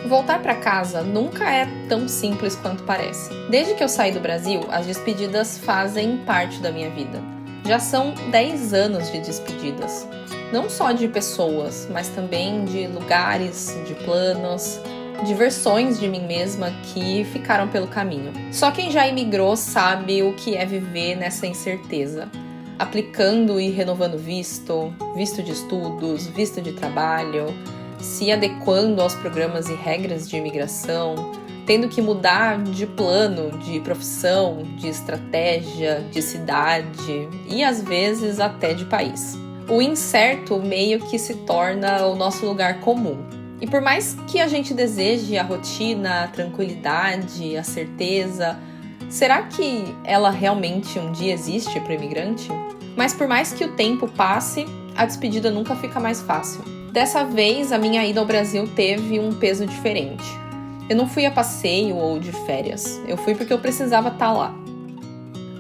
Voltar para casa nunca é tão simples quanto parece. Desde que eu saí do Brasil, as despedidas fazem parte da minha vida. Já são 10 anos de despedidas. Não só de pessoas, mas também de lugares, de planos, de versões de mim mesma que ficaram pelo caminho. Só quem já imigrou sabe o que é viver nessa incerteza. Aplicando e renovando visto de estudos, visto de trabalho, se adequando aos programas e regras de imigração, tendo que mudar de plano, de profissão, de estratégia, de cidade e às vezes até de país. O incerto meio que se torna o nosso lugar comum. E por mais que a gente deseje a rotina, a tranquilidade, a certeza, será que ela realmente um dia existe para o imigrante? Mas por mais que o tempo passe, a despedida nunca fica mais fácil. Dessa vez, a minha ida ao Brasil teve um peso diferente. Eu não fui a passeio ou de férias. Eu fui porque eu precisava estar lá.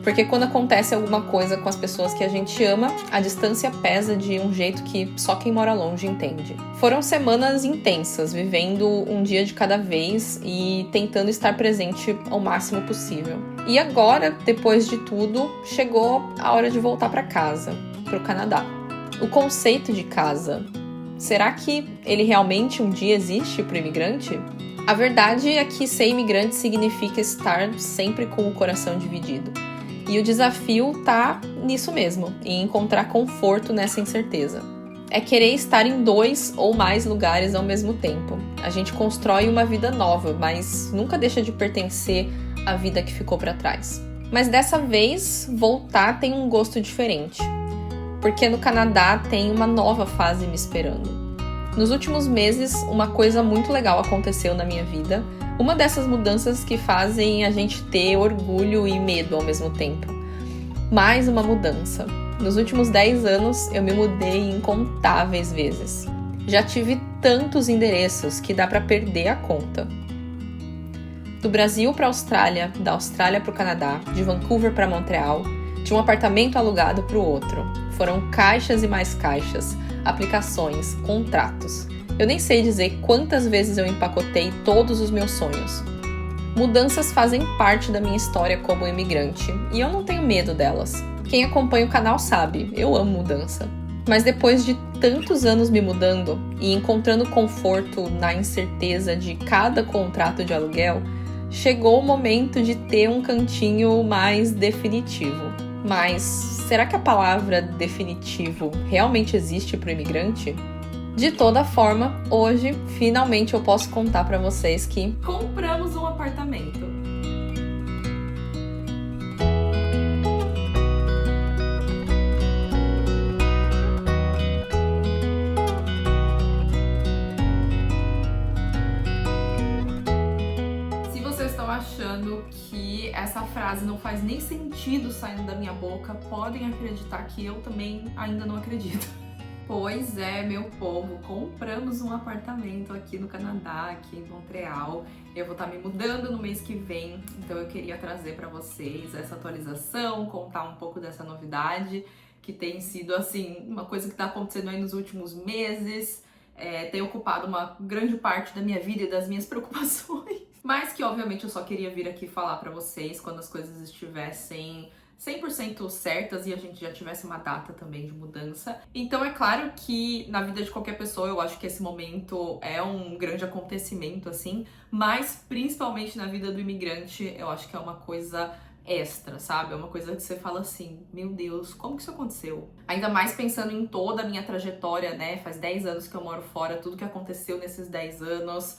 Porque quando acontece alguma coisa com as pessoas que a gente ama, a distância pesa de um jeito que só quem mora longe entende. Foram semanas intensas, vivendo um dia de cada vez e tentando estar presente ao máximo possível. E agora, depois de tudo, chegou a hora de voltar para casa, para o Canadá. O conceito de casa, será que ele realmente um dia existe para o imigrante? A verdade é que ser imigrante significa estar sempre com o coração dividido. E o desafio tá nisso mesmo, em encontrar conforto nessa incerteza. É querer estar em 2 ou mais lugares ao mesmo tempo. A gente constrói uma vida nova, mas nunca deixa de pertencer à vida que ficou para trás. Mas dessa vez, voltar tem um gosto diferente. Porque no Canadá tem uma nova fase me esperando. Nos últimos meses, uma coisa muito legal aconteceu na minha vida. Uma dessas mudanças que fazem a gente ter orgulho e medo ao mesmo tempo. Mais uma mudança. Nos últimos 10 anos, eu me mudei incontáveis vezes. Já tive tantos endereços que dá para perder a conta. Do Brasil para a Austrália, da Austrália para o Canadá, de Vancouver para Montreal, de um apartamento alugado para o outro. Foram caixas e mais caixas, aplicações, contratos. Eu nem sei dizer quantas vezes eu empacotei todos os meus sonhos. Mudanças fazem parte da minha história como imigrante, e eu não tenho medo delas. Quem acompanha o canal sabe, eu amo mudança. Mas depois de tantos anos me mudando e encontrando conforto na incerteza de cada contrato de aluguel, chegou o momento de ter um cantinho mais definitivo. Mas será que a palavra definitivo realmente existe para o imigrante? De toda forma, hoje, finalmente eu posso contar para vocês que compramos um apartamento. Se vocês estão achando que essa frase não faz nem sentido saindo da minha boca, podem acreditar que eu também ainda não acredito. Pois é, meu povo, compramos um apartamento aqui no Canadá, aqui em Montreal. Eu vou estar me mudando no mês que vem, então eu queria trazer para vocês essa atualização, contar um pouco dessa novidade, que tem sido, assim, uma coisa que está acontecendo aí nos últimos meses, tem ocupado uma grande parte da minha vida e das minhas preocupações, mas que, obviamente, eu só queria vir aqui falar para vocês quando as coisas estivessem 100% certas e a gente já tivesse uma data também de mudança. Então é claro que na vida de qualquer pessoa eu acho que esse momento é um grande acontecimento, assim, mas principalmente na vida do imigrante eu acho que é uma coisa extra, sabe? É uma coisa que você fala assim, meu Deus, como que isso aconteceu? Ainda mais pensando em toda a minha trajetória, né? Faz 10 anos que eu moro fora, tudo que aconteceu nesses 10 anos,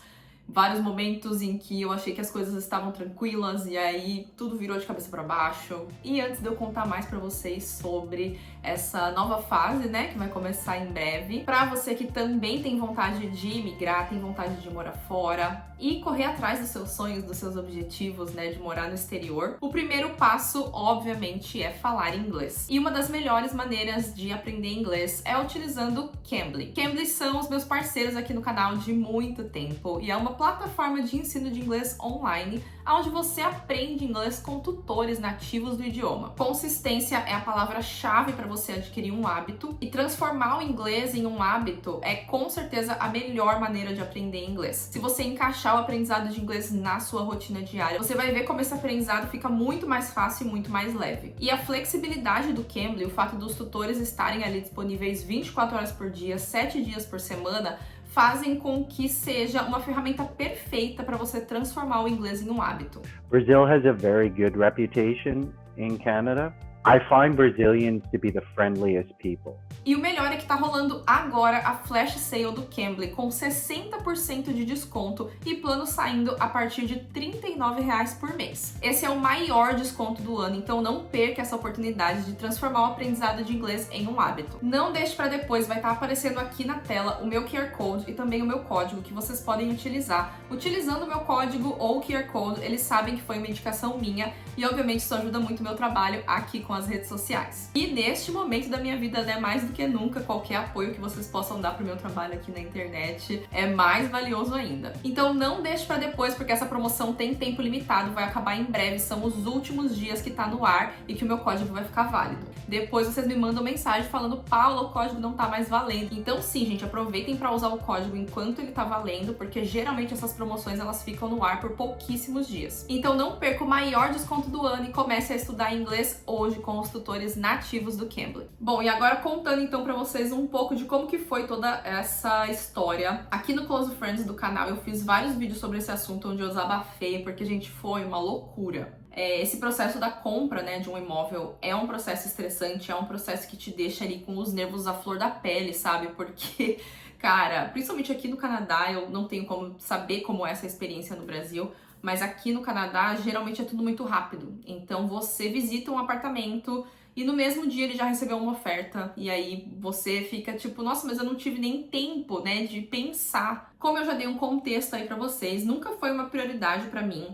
vários momentos em que eu achei que as coisas estavam tranquilas e aí tudo virou de cabeça para baixo. E antes de eu contar mais para vocês sobre essa nova fase, né, que vai começar em breve, para você que também tem vontade de imigrar, tem vontade de morar fora e correr atrás dos seus sonhos, dos seus objetivos, né, de morar no exterior, o primeiro passo, obviamente, é falar inglês. E uma das melhores maneiras de aprender inglês é utilizando Cambly. Cambly são os meus parceiros aqui no canal de muito tempo e é uma uma plataforma de ensino de inglês online, onde você aprende inglês com tutores nativos do idioma. Consistência é a palavra-chave para você adquirir um hábito, e transformar o inglês em um hábito é com certeza a melhor maneira de aprender inglês. Se você encaixar o aprendizado de inglês na sua rotina diária, você vai ver como esse aprendizado fica muito mais fácil e muito mais leve. E a flexibilidade do Cambly, o fato dos tutores estarem ali disponíveis 24 horas por dia, 7 dias por semana, fazem com que seja uma ferramenta perfeita para você transformar o inglês em um hábito. Brazil has a very good reputation in Canada. I find Brazilians to be the friendliest people. E o melhor é que tá rolando agora a flash sale do Cambly com 60% de desconto e plano saindo a partir de R$ 39 por mês. Esse é o maior desconto do ano, então não perca essa oportunidade de transformar o aprendizado de inglês em um hábito. Não deixe para depois, vai estar aparecendo aqui na tela o meu QR Code e também o meu código que vocês podem utilizar. Utilizando o meu código ou o QR Code, eles sabem que foi uma indicação minha e obviamente isso ajuda muito o meu trabalho aqui com as redes sociais. E neste momento da minha vida, né, mais do que nunca, qualquer apoio que vocês possam dar pro meu trabalho aqui na internet é mais valioso ainda. Então não deixe para depois, porque essa promoção tem tempo limitado, vai acabar em breve, são os últimos dias que tá no ar e que o meu código vai ficar válido. Depois vocês me mandam mensagem falando: Paula, o código não tá mais valendo. Então sim, gente, aproveitem para usar o código enquanto ele tá valendo, porque geralmente essas promoções elas ficam no ar por pouquíssimos dias. Então não perca o maior desconto do ano e comece a estudar inglês hoje com os tutores nativos do Cambly. Bom, e agora contando então pra vocês um pouco de como que foi toda essa história. Aqui no Close Friends do canal eu fiz vários vídeos sobre esse assunto onde eu desabafei, porque, gente, foi uma loucura. Esse processo da compra, né, de um imóvel é um processo estressante, é um processo que te deixa ali com os nervos à flor da pele, sabe? Porque, cara, principalmente aqui no Canadá, eu não tenho como saber como é essa experiência no Brasil, mas aqui no Canadá geralmente é tudo muito rápido. Então você visita um apartamento e no mesmo dia ele já recebeu uma oferta, e aí você fica tipo, nossa, mas eu não tive nem tempo, né, de pensar. Como eu já dei um contexto aí pra vocês, nunca foi uma prioridade pra mim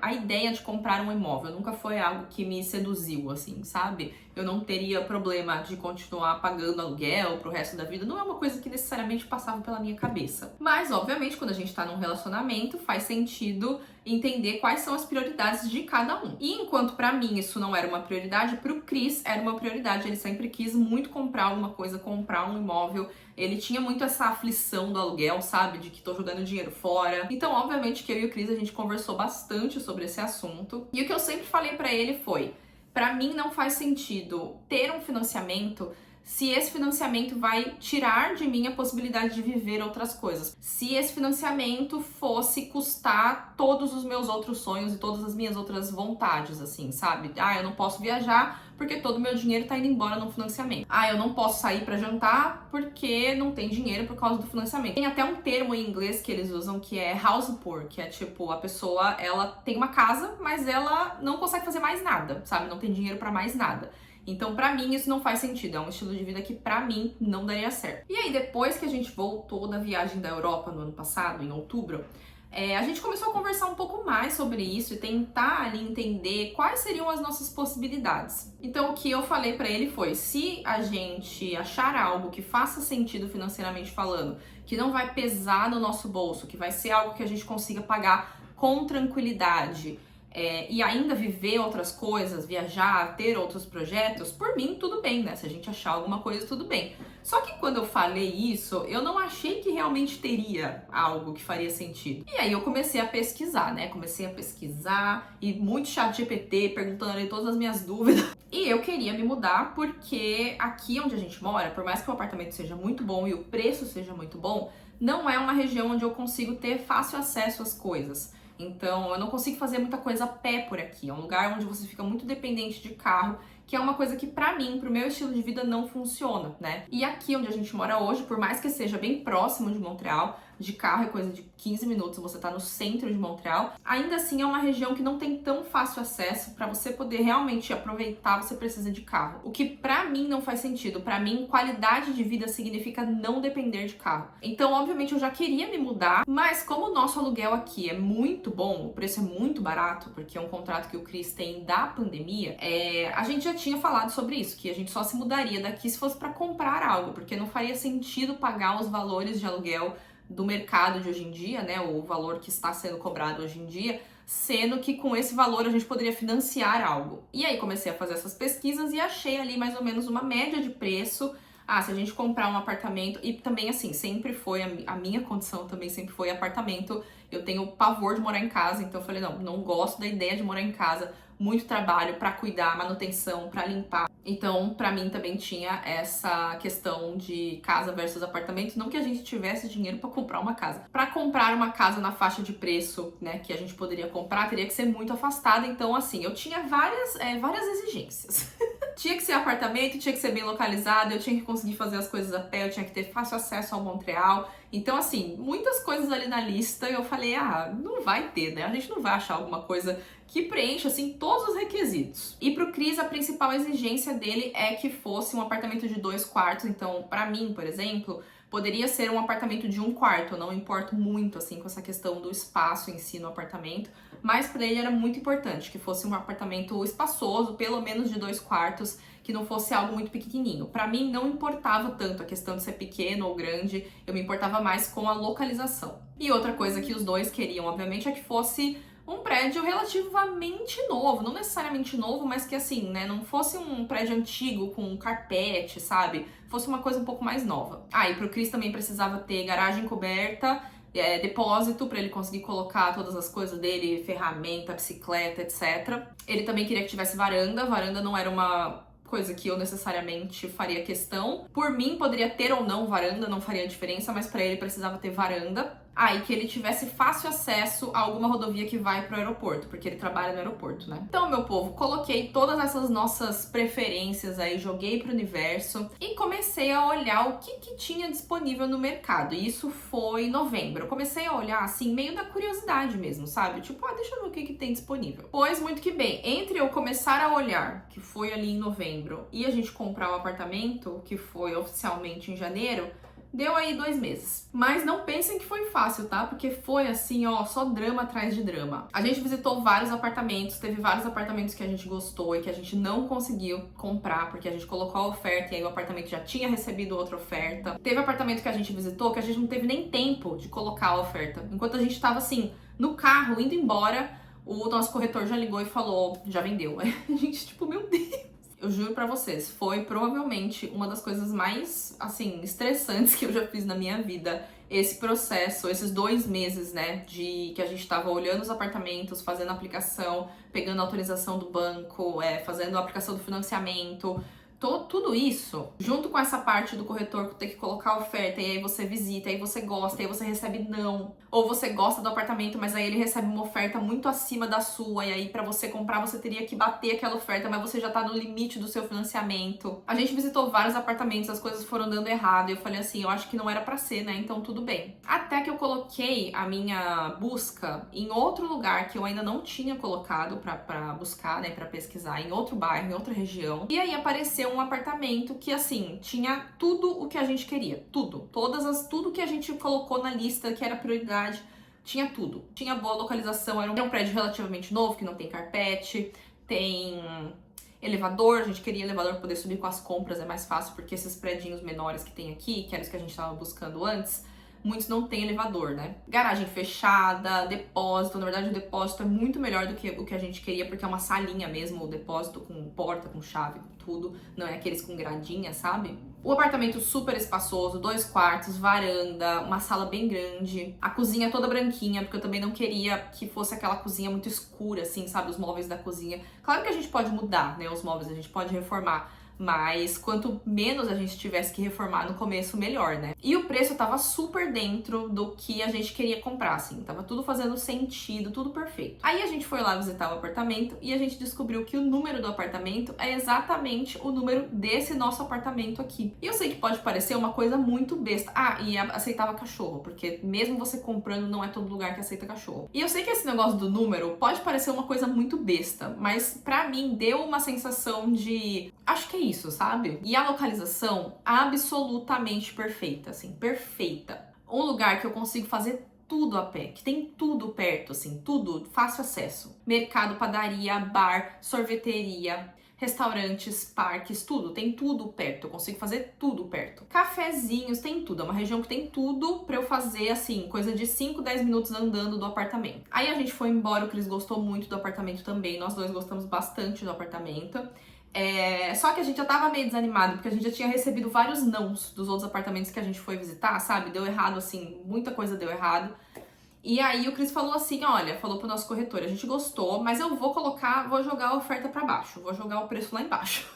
a ideia de comprar um imóvel, nunca foi algo que me seduziu, assim, sabe? Eu não teria problema de continuar pagando aluguel pro resto da vida, não é uma coisa que necessariamente passava pela minha cabeça. Mas, obviamente, quando a gente tá num relacionamento, faz sentido entender quais são as prioridades de cada um. E enquanto pra mim isso não era uma prioridade, pro Chris era uma prioridade. Ele sempre quis muito comprar alguma coisa, comprar um imóvel. Ele tinha muito essa aflição do aluguel, sabe? De que tô jogando dinheiro fora. Então, obviamente, que eu e o Chris, a gente conversou bastante sobre esse assunto. E o que eu sempre falei pra ele foi: pra mim não faz sentido ter um financiamento se esse financiamento vai tirar de mim a possibilidade de viver outras coisas. Se esse financiamento fosse custar todos os meus outros sonhos e todas as minhas outras vontades, assim, sabe? Ah, eu não posso viajar porque todo o meu dinheiro tá indo embora no financiamento. Ah, eu não posso sair pra jantar porque não tem dinheiro por causa do financiamento. Tem até um termo em inglês que eles usam que é house poor, que é tipo, a pessoa, ela tem uma casa, mas ela não consegue fazer mais nada, sabe? Não tem dinheiro pra mais nada. Então, pra mim, isso não faz sentido. É um estilo de vida que, pra mim, não daria certo. E aí, depois que a gente voltou da viagem da Europa no ano passado, em outubro, a gente começou a conversar um pouco mais sobre isso e tentar ali entender quais seriam as nossas possibilidades. Então, o que eu falei pra ele foi: se a gente achar algo que faça sentido financeiramente falando, que não vai pesar no nosso bolso, que vai ser algo que a gente consiga pagar com tranquilidade, e ainda viver outras coisas, viajar, ter outros projetos, por mim tudo bem, né? Se a gente achar alguma coisa, tudo bem. Só que quando eu falei isso, eu não achei que realmente teria algo que faria sentido. E aí eu comecei a pesquisar, né? Comecei a pesquisar e muito chat GPT, perguntando ali todas as minhas dúvidas. E eu queria me mudar porque aqui onde a gente mora, por mais que o apartamento seja muito bom e o preço seja muito bom, não é uma região onde eu consigo ter fácil acesso às coisas. Então, eu não consigo fazer muita coisa a pé por aqui. É um lugar onde você fica muito dependente de carro, que é uma coisa que pra mim, pro meu estilo de vida, não funciona, né? E aqui onde a gente mora hoje, por mais que seja bem próximo de Montreal, de carro é coisa de 15 minutos, você tá no centro de Montreal, ainda assim é uma região que não tem tão fácil acesso. Pra você poder realmente aproveitar, você precisa de carro. O que pra mim não faz sentido. Pra mim, qualidade de vida significa não depender de carro. Então, obviamente, eu já queria me mudar, mas como o nosso aluguel aqui é muito bom, o preço é muito barato, porque é um contrato que o Chris tem da pandemia, a gente já tinha falado sobre isso, que a gente só se mudaria daqui se fosse pra comprar algo, porque não faria sentido pagar os valores de aluguel do mercado de hoje em dia, né, o valor que está sendo cobrado hoje em dia, sendo que com esse valor a gente poderia financiar algo. E aí comecei a fazer essas pesquisas e achei ali mais ou menos uma média de preço. Se a gente comprar um apartamento, e também assim, sempre foi, a minha condição também sempre foi apartamento, eu tenho pavor de morar em casa, então eu falei, não gosto da ideia de morar em casa, muito trabalho pra cuidar, manutenção, pra limpar. Então, pra mim também tinha essa questão de casa versus apartamento, não que a gente tivesse dinheiro pra comprar uma casa. Pra comprar uma casa na faixa de preço, né, que a gente poderia comprar, teria que ser muito afastada, então assim, eu tinha várias exigências. Tinha que ser apartamento, tinha que ser bem localizado, eu tinha que conseguir fazer as coisas a pé, eu tinha que ter fácil acesso ao Montreal. Então, assim, muitas coisas ali na lista eu falei, não vai ter, né? A gente não vai achar alguma coisa que preencha, assim, todos os requisitos. E pro Cris, a principal exigência dele é que fosse um apartamento de 2 quartos. Então, pra mim, por exemplo, poderia ser um apartamento de 1 quarto. Eu não importo muito, assim, com essa questão do espaço em si no apartamento. Mas para ele era muito importante que fosse um apartamento espaçoso, pelo menos de 2 quartos, que não fosse algo muito pequenininho. Para mim não importava tanto a questão de ser pequeno ou grande, eu me importava mais com a localização. E outra coisa que os dois queriam, obviamente, é que fosse um prédio relativamente novo, não necessariamente novo, mas que assim, né, não fosse um prédio antigo com carpete, sabe? Fosse uma coisa um pouco mais nova. E pro Cris também precisava ter garagem coberta, depósito para ele conseguir colocar todas as coisas dele, ferramenta, bicicleta, etc. Ele também queria que tivesse varanda. Varanda não era uma coisa que eu necessariamente faria questão. Por mim, poderia ter ou não varanda, não faria diferença, mas para ele precisava ter varanda. E que ele tivesse fácil acesso a alguma rodovia que vai pro aeroporto, porque ele trabalha no aeroporto, né? Então, meu povo, coloquei todas essas nossas preferências aí, joguei pro universo e comecei a olhar o que tinha disponível no mercado. E isso foi em novembro. Eu comecei a olhar, assim, meio da curiosidade mesmo, sabe? Tipo, deixa eu ver o que tem disponível. Pois, muito que bem, entre eu começar a olhar, que foi ali em novembro, e a gente comprar o apartamento, que foi oficialmente em janeiro, deu aí 2 meses. Mas não pensem que foi fácil, tá? Porque foi assim, só drama atrás de drama. A gente visitou vários apartamentos, teve vários apartamentos que a gente gostou e que a gente não conseguiu comprar, porque a gente colocou a oferta e aí o apartamento já tinha recebido outra oferta. Teve apartamento que a gente visitou que a gente não teve nem tempo de colocar a oferta. Enquanto a gente tava assim, no carro, indo embora, o nosso corretor já ligou e falou, já vendeu. Aí a gente, tipo, meu Deus. Eu juro pra vocês, foi provavelmente uma das coisas mais, assim, estressantes que eu já fiz na minha vida. Esse processo, esses 2 meses, né, de que a gente tava olhando os apartamentos, fazendo a aplicação, pegando a autorização do banco, fazendo a aplicação do financiamento. Tudo isso, junto com essa parte do corretor ter que colocar a oferta, e aí você visita, aí você gosta, aí você recebe não. Ou você gosta do apartamento, mas aí ele recebe uma oferta muito acima da sua, e aí pra você comprar você teria que bater aquela oferta, mas você já tá no limite do seu financiamento. A gente visitou vários apartamentos, as coisas foram dando errado, e eu falei assim, eu acho que não era pra ser, né, então tudo bem. Até que eu coloquei a minha busca em outro lugar que eu ainda não tinha colocado pra buscar, né, pra pesquisar, em outro bairro, em outra região, e aí apareceu um apartamento que, assim, tinha tudo o que a gente queria. Tudo. Tudo que a gente colocou na lista que era prioridade, tinha tudo. Tinha boa localização, era um prédio relativamente novo, que não tem carpete, tem elevador, a gente queria elevador para poder subir com as compras, é mais fácil, porque esses prédios menores que tem aqui, que eram os que a gente estava buscando antes, muitos não tem elevador, né? Garagem fechada, depósito. Na verdade, o depósito é muito melhor do que o que a gente queria, porque é uma salinha mesmo, o depósito com porta, com chave, com tudo. Não é aqueles com gradinha, sabe? O apartamento super espaçoso, 2 quartos, varanda, uma sala bem grande. A cozinha toda branquinha, porque eu também não queria que fosse aquela cozinha muito escura, assim, sabe? Os móveis da cozinha. Claro que a gente pode mudar, né? Os móveis, a gente pode reformar. Mas quanto menos a gente tivesse que reformar no começo, melhor, né? E o preço tava super dentro do que a gente queria comprar, assim. Tava tudo fazendo sentido, tudo perfeito. Aí a gente foi lá visitar o apartamento e a gente descobriu que o número do apartamento é exatamente o número desse nosso apartamento aqui. E eu sei que pode parecer uma coisa muito besta. E aceitava cachorro, porque mesmo você comprando, não é todo lugar que aceita cachorro. E eu sei que esse negócio do número pode parecer uma coisa muito besta, mas pra mim deu uma sensação de... acho que é isso, sabe? E a localização absolutamente perfeita, assim, perfeita. Um lugar que eu consigo fazer tudo a pé, que tem tudo perto, assim, tudo, fácil acesso. Mercado, padaria, bar, sorveteria, restaurantes, parques, tudo. Tem tudo perto, eu consigo fazer tudo perto. Cafezinhos, tem tudo. É uma região que tem tudo pra eu fazer, assim, coisa de 5, 10 minutos andando do apartamento. Aí a gente foi embora, o Cris gostou muito do apartamento também, nós dois gostamos bastante do apartamento. Só que a gente já tava meio desanimado, porque a gente já tinha recebido vários nãos dos outros apartamentos que a gente foi visitar, sabe? Deu errado, assim, muita coisa deu errado. E aí o Cris falou assim, olha, falou pro nosso corretor, a gente gostou, mas eu vou jogar a oferta pra baixo, vou jogar o preço lá embaixo.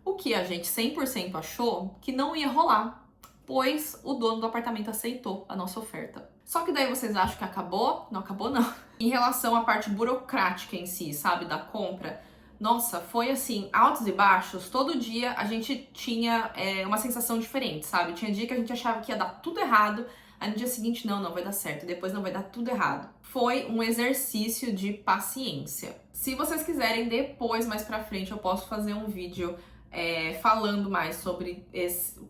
O que a gente 100% achou que não ia rolar, pois o dono do apartamento aceitou a nossa oferta. Só que daí vocês acham que acabou? Não acabou não. Em relação à parte burocrática em si, sabe, da compra, nossa, foi assim, altos e baixos. Todo dia a gente tinha uma sensação diferente, sabe? Tinha dia que a gente achava que ia dar tudo errado, aí no dia seguinte, não vai dar certo, depois não vai dar tudo errado. Foi um exercício de paciência. Se vocês quiserem, depois, mais pra frente, eu posso fazer um vídeo falando mais sobre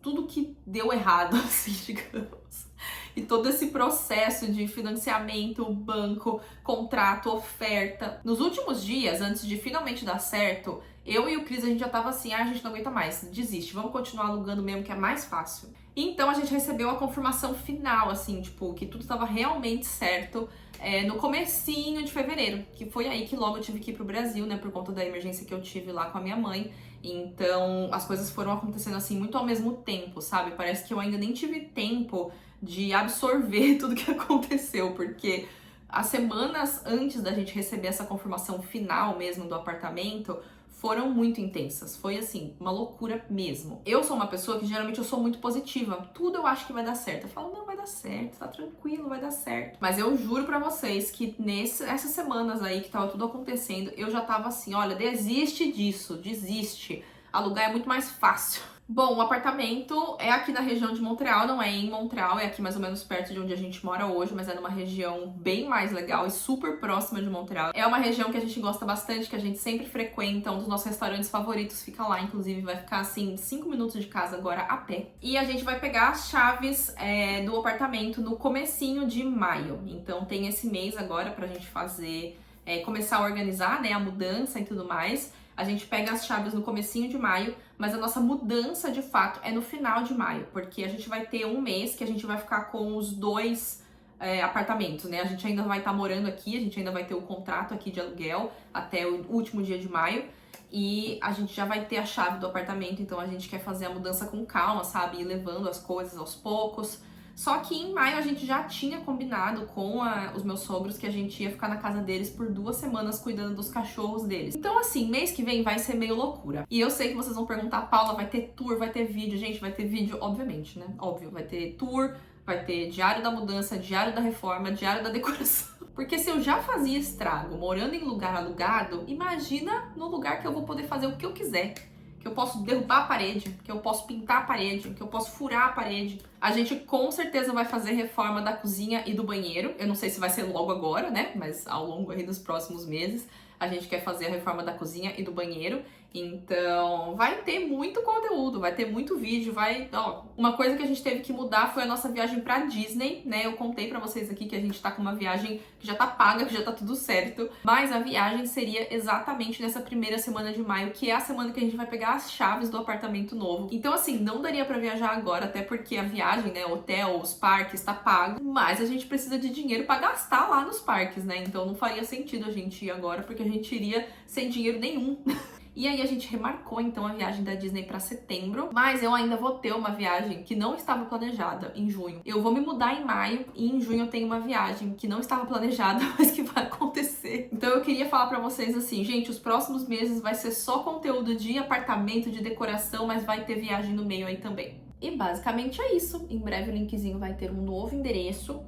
tudo que deu errado, assim, digamos. E todo esse processo de financiamento, banco, contrato, oferta. Nos últimos dias, antes de finalmente dar certo, eu e o Cris, a gente já tava assim, a gente não aguenta mais, desiste, vamos continuar alugando mesmo, que é mais fácil. Então a gente recebeu a confirmação final, assim, tipo, que tudo tava realmente certo no comecinho de fevereiro, que foi aí que logo eu tive que ir pro Brasil, né, por conta da emergência que eu tive lá com a minha mãe. Então as coisas foram acontecendo assim muito ao mesmo tempo, sabe? Parece que eu ainda nem tive tempo de absorver tudo que aconteceu, porque as semanas antes da gente receber essa confirmação final mesmo do apartamento foram muito intensas. Foi assim, uma loucura mesmo. Eu sou uma pessoa que geralmente eu sou muito positiva. Tudo eu acho que vai dar certo. Eu falo, não, vai dar certo, tá tranquilo, vai dar certo. Mas eu juro pra vocês que essas semanas aí que tava tudo acontecendo, eu já tava assim, olha, desiste disso, desiste. Alugar é muito mais fácil. Bom, o apartamento é aqui na região de Montreal, não é em Montreal, é aqui mais ou menos perto de onde a gente mora hoje, mas é numa região bem mais legal e super próxima de Montreal. É uma região que a gente gosta bastante, que a gente sempre frequenta, um dos nossos restaurantes favoritos fica lá, inclusive vai ficar assim 5 minutos de casa agora a pé. E a gente vai pegar as chaves do apartamento no comecinho de maio, então tem esse mês agora pra gente fazer, começar a organizar, né, a mudança e tudo mais. A gente pega as chaves no comecinho de maio, mas a nossa mudança, de fato, é no final de maio, porque a gente vai ter um mês que a gente vai ficar com os 2 apartamentos, né? A gente ainda vai estar morando aqui, a gente ainda vai ter o contrato aqui de aluguel até o último dia de maio, e a gente já vai ter a chave do apartamento, então a gente quer fazer a mudança com calma, sabe? Ir levando as coisas aos poucos. Só que em maio a gente já tinha combinado com os meus sogros que a gente ia ficar na casa deles por 2 semanas cuidando dos cachorros deles. Então assim, mês que vem vai ser meio loucura. E eu sei que vocês vão perguntar, Paula, vai ter tour, vai ter vídeo? Gente, vai ter vídeo, obviamente, né? Óbvio, vai ter tour, vai ter diário da mudança, diário da reforma, diário da decoração. Porque se eu já fazia estrago morando em lugar alugado, imagina no lugar que eu vou poder fazer o que eu quiser. Que eu posso derrubar a parede, que eu posso pintar a parede, que eu posso furar a parede. A gente com certeza vai fazer reforma da cozinha e do banheiro. Eu não sei se vai ser logo agora, né? Mas ao longo aí dos próximos meses a gente quer fazer a reforma da cozinha e do banheiro. Então vai ter muito conteúdo, vai ter muito vídeo, uma coisa que a gente teve que mudar foi a nossa viagem pra Disney, né? Eu contei pra vocês aqui que a gente tá com uma viagem que já tá paga, que já tá tudo certo, mas a viagem seria exatamente nessa primeira semana de maio, que é a semana que a gente vai pegar as chaves do apartamento novo. Então assim, não daria pra viajar agora, até porque a viagem, né, hotel, os parques, tá pago, mas a gente precisa de dinheiro pra gastar lá nos parques, né? Então não faria sentido a gente ir agora, porque a gente iria sem dinheiro nenhum. E aí a gente remarcou então a viagem da Disney para setembro, mas eu ainda vou ter uma viagem que não estava planejada em junho. Eu vou me mudar em maio e em junho eu tenho uma viagem que não estava planejada, mas que vai acontecer. Então eu queria falar para vocês assim, gente, os próximos meses vai ser só conteúdo de apartamento, de decoração, mas vai ter viagem no meio aí também. E basicamente é isso. Em breve o linkzinho vai ter um novo endereço,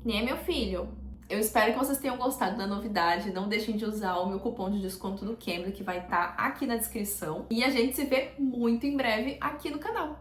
né, meu filho? Eu espero que vocês tenham gostado da novidade. Não deixem de usar o meu cupom de desconto do Cambly, que vai estar aqui na descrição. E a gente se vê muito em breve aqui no canal.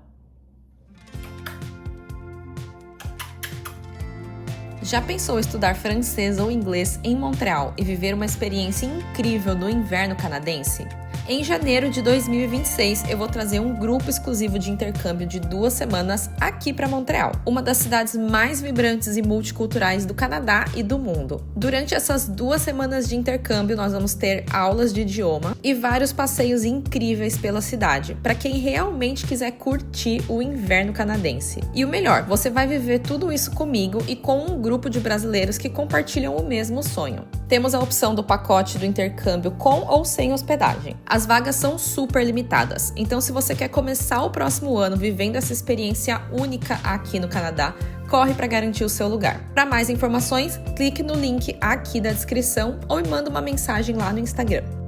Já pensou estudar francês ou inglês em Montreal e viver uma experiência incrível no inverno canadense? Em janeiro de 2026, eu vou trazer um grupo exclusivo de intercâmbio de 2 semanas aqui para Montreal, uma das cidades mais vibrantes e multiculturais do Canadá e do mundo. Durante essas 2 semanas de intercâmbio, nós vamos ter aulas de idioma e vários passeios incríveis pela cidade, para quem realmente quiser curtir o inverno canadense. E o melhor, você vai viver tudo isso comigo e com um grupo de brasileiros que compartilham o mesmo sonho. Temos a opção do pacote do intercâmbio com ou sem hospedagem. As vagas são super limitadas, então se você quer começar o próximo ano vivendo essa experiência única aqui no Canadá, corre para garantir o seu lugar. Para mais informações, clique no link aqui da descrição ou me manda uma mensagem lá no Instagram.